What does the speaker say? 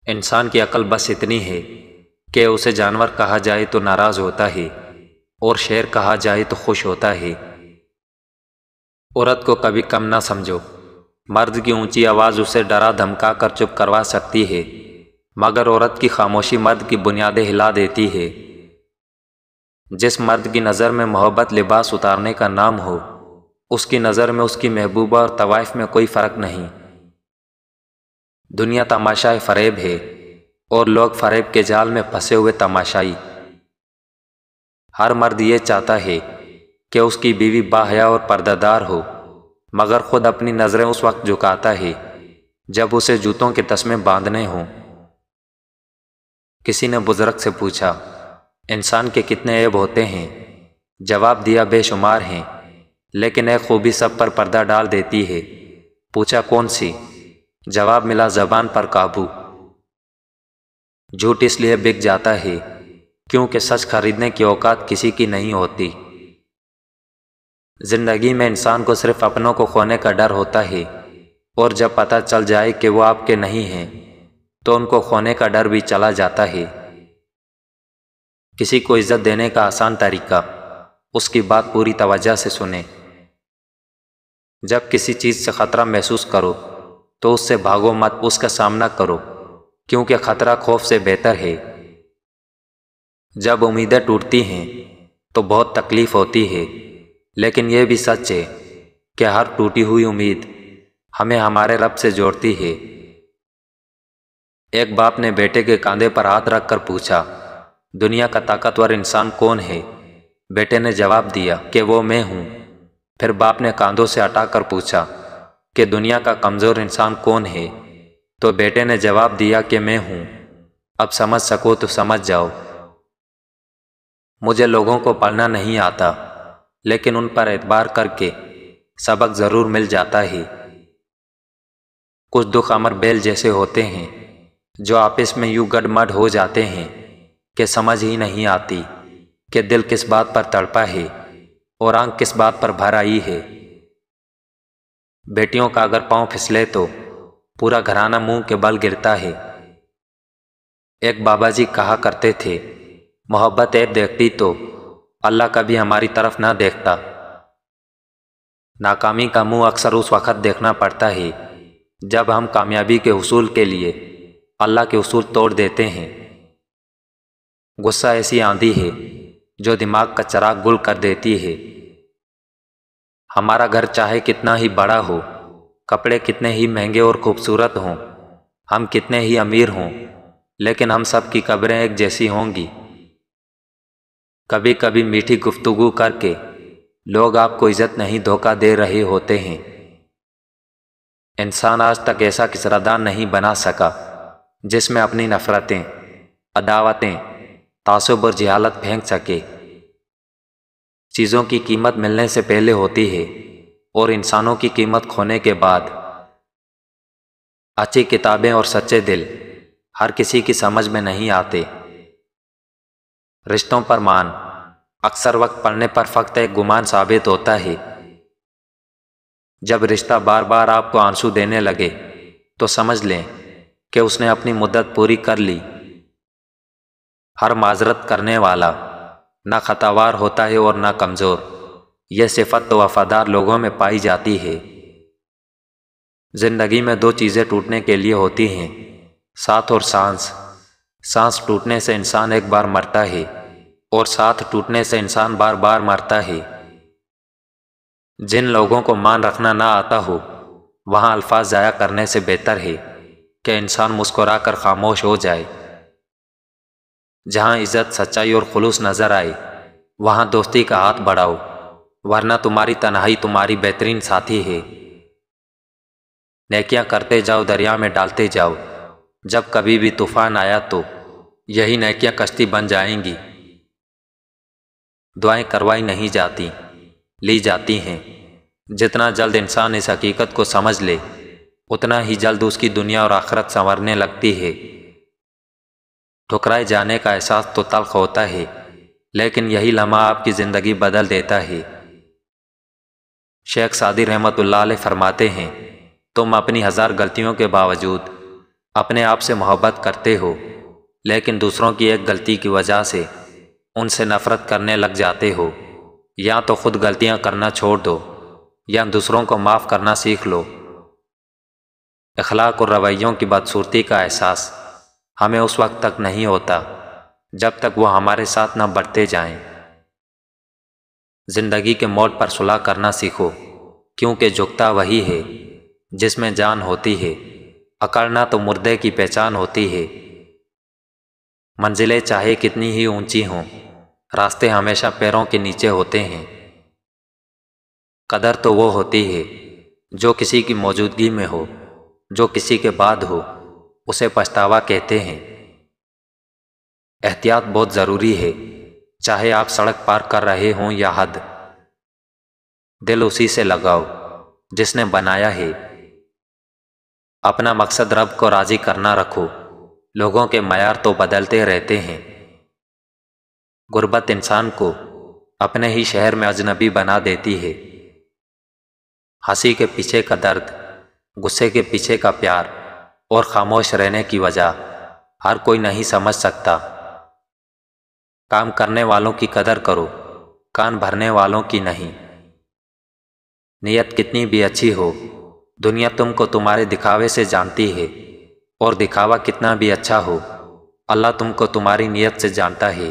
انسان کی عقل بس اتنی ہے کہ اسے جانور کہا جائے تو ناراض ہوتا ہے اور شیر کہا جائے تو خوش ہوتا ہے۔ عورت کو کبھی کم نہ سمجھو، مرد کی اونچی آواز اسے ڈرا دھمکا کر چپ کروا سکتی ہے، مگر عورت کی خاموشی مرد کی بنیادیں ہلا دیتی ہے۔ جس مرد کی نظر میں محبت لباس اتارنے کا نام ہو، اس کی نظر میں اس کی محبوبہ اور طوائف میں کوئی فرق نہیں۔ دنیا تماشائے فریب ہے اور لوگ فریب کے جال میں پھنسے ہوئے تماشائی۔ ہر مرد یہ چاہتا ہے کہ اس کی بیوی باحیا اور پردہ دار ہو، مگر خود اپنی نظریں اس وقت جھکاتا ہے جب اسے جوتوں کے تسمے باندھنے ہوں۔ کسی نے بزرگ سے پوچھا، انسان کے کتنے عیب ہوتے ہیں؟ جواب دیا، بے شمار ہیں، لیکن ایک خوبی سب پر پردہ ڈال دیتی ہے۔ پوچھا، کون سی؟ جواب ملا، زبان پر قابو۔ جھوٹ اس لیے بک جاتا ہے کیونکہ سچ خریدنے کی اوقات کسی کی نہیں ہوتی۔ زندگی میں انسان کو صرف اپنوں کو کھونے کا ڈر ہوتا ہے، اور جب پتہ چل جائے کہ وہ آپ کے نہیں ہیں تو ان کو کھونے کا ڈر بھی چلا جاتا ہے۔ کسی کو عزت دینے کا آسان طریقہ، اس کی بات پوری توجہ سے سنیں۔ جب کسی چیز سے خطرہ محسوس کرو تو اس سے بھاگو مت، اس کا سامنا کرو، کیونکہ خطرہ خوف سے بہتر ہے۔ جب امیدیں ٹوٹتی ہیں تو بہت تکلیف ہوتی ہے، لیکن یہ بھی سچ ہے کہ ہر ٹوٹی ہوئی امید ہمیں ہمارے رب سے جوڑتی ہے۔ ایک باپ نے بیٹے کے کاندھے پر ہاتھ رکھ کر پوچھا، دنیا کا طاقتور انسان کون ہے؟ بیٹے نے جواب دیا کہ وہ میں ہوں۔ پھر باپ نے کاندھوں سے ہٹا کر پوچھا کہ دنیا کا کمزور انسان کون ہے؟ تو بیٹے نے جواب دیا کہ میں ہوں۔ اب سمجھ سکو تو سمجھ جاؤ۔ مجھے لوگوں کو پڑھنا نہیں آتا، لیکن ان پر اعتبار کر کے سبق ضرور مل جاتا ہے۔ کچھ دکھ امر بیل جیسے ہوتے ہیں جو آپس میں یوں گڈ مڈ ہو جاتے ہیں کہ سمجھ ہی نہیں آتی کہ دل کس بات پر تڑپا ہے اور آنکھ کس بات پر بھر آئی ہے۔ بیٹیوں کا اگر پاؤں پھسلے تو پورا گھرانہ منہ کے بل گرتا ہے۔ ایک بابا جی کہا کرتے تھے، محبت عیب دیکھتی تو اللہ کبھی ہماری طرف نہ دیکھتا۔ ناکامی کا منہ اکثر اس وقت دیکھنا پڑتا ہے جب ہم کامیابی کے حصول کے لیے اللہ کے اصول توڑ دیتے ہیں۔ غصہ ایسی آندھی ہے جو دماغ کا چراغ گل کر دیتی ہے۔ ہمارا گھر چاہے کتنا ہی بڑا ہو، کپڑے کتنے ہی مہنگے اور خوبصورت ہوں، ہم کتنے ہی امیر ہوں، لیکن ہم سب کی قبریں ایک جیسی ہوں گی۔ کبھی کبھی میٹھی گفتگو کر کے لوگ آپ کو عزت نہیں دھوکہ دے رہے ہوتے ہیں۔ انسان آج تک ایسا کسرادان نہیں بنا سکا جس میں اپنی نفرتیں، عداوتیں، تعصب اور جہالت پھینک سکے۔ چیزوں کی قیمت ملنے سے پہلے ہوتی ہے اور انسانوں کی قیمت کھونے کے بعد۔ اچھی کتابیں اور سچے دل ہر کسی کی سمجھ میں نہیں آتے۔ رشتوں پر مان اکثر وقت پڑنے پر فقط ایک گمان ثابت ہوتا ہے۔ جب رشتہ بار بار آپ کو آنسو دینے لگے تو سمجھ لیں کہ اس نے اپنی مدت پوری کر لی۔ ہر معذرت کرنے والا نہ خطاوار ہوتا ہے اور نہ کمزور، یہ صفت تو وفادار لوگوں میں پائی جاتی ہے۔ زندگی میں دو چیزیں ٹوٹنے کے لیے ہوتی ہیں، ساتھ اور سانس۔ سانس ٹوٹنے سے انسان ایک بار مرتا ہے اور ساتھ ٹوٹنے سے انسان بار بار مرتا ہے۔ جن لوگوں کو مان رکھنا نہ آتا ہو، وہاں الفاظ ضائع کرنے سے بہتر ہے کہ انسان مسکرا کر خاموش ہو جائے۔ جہاں عزت، سچائی اور خلوص نظر آئے، وہاں دوستی کا ہاتھ بڑھاؤ، ورنہ تمہاری تنہائی تمہاری بہترین ساتھی ہے۔ نیکیاں کرتے جاؤ، دریا میں ڈالتے جاؤ، جب کبھی بھی طوفان آیا تو یہی نیکیاں کشتی بن جائیں گی۔ دعائیں کروائی نہیں جاتی، لی جاتی ہیں۔ جتنا جلد انسان اس حقیقت کو سمجھ لے، اتنا ہی جلد اس کی دنیا اور آخرت سنورنے لگتی ہے۔ ٹھکرائے جانے کا احساس تو تلخ ہوتا ہے، لیکن یہی لمحہ آپ کی زندگی بدل دیتا ہے۔ شیخ سعدی رحمۃ اللہ علیہ فرماتے ہیں، تم اپنی 1000 غلطیوں کے باوجود اپنے آپ سے محبت کرتے ہو لیکن دوسروں کی ایک غلطی کی وجہ سے ان سے نفرت کرنے لگ جاتے ہو، یا تو خود غلطیاں کرنا چھوڑ دو یا دوسروں کو معاف کرنا سیکھ لو۔ اخلاق اور رویوں کی بدصورتی کا احساس ہمیں اس وقت تک نہیں ہوتا جب تک وہ ہمارے ساتھ نہ بڑھتے جائیں۔ زندگی کے موڑ پر صلح کرنا سیکھو، کیونکہ جھکتا وہی ہے جس میں جان ہوتی ہے، اکڑنا تو مردے کی پہچان ہوتی ہے۔ منزلیں چاہے کتنی ہی اونچی ہوں، راستے ہمیشہ پیروں کے نیچے ہوتے ہیں۔ قدر تو وہ ہوتی ہے جو کسی کی موجودگی میں ہو، جو کسی کے بعد ہو اسے پچھتاوا کہتے ہیں۔ احتیاط بہت ضروری ہے، چاہے آپ سڑک پار کر رہے ہوں یا حد۔ دل اسی سے لگاؤ جس نے بنایا ہے۔ اپنا مقصد رب کو راضی کرنا رکھو، لوگوں کے معیار تو بدلتے رہتے ہیں۔ غربت انسان کو اپنے ہی شہر میں اجنبی بنا دیتی ہے۔ ہنسی کے پیچھے کا درد، غصے کے پیچھے کا پیار اور خاموش رہنے کی وجہ ہر کوئی نہیں سمجھ سکتا۔ کام کرنے والوں کی قدر کرو، کان بھرنے والوں کی نہیں۔ نیت کتنی بھی اچھی ہو، دنیا تم کو تمہارے دکھاوے سے جانتی ہے، اور دکھاوا کتنا بھی اچھا ہو، اللہ تم کو تمہاری نیت سے جانتا ہے۔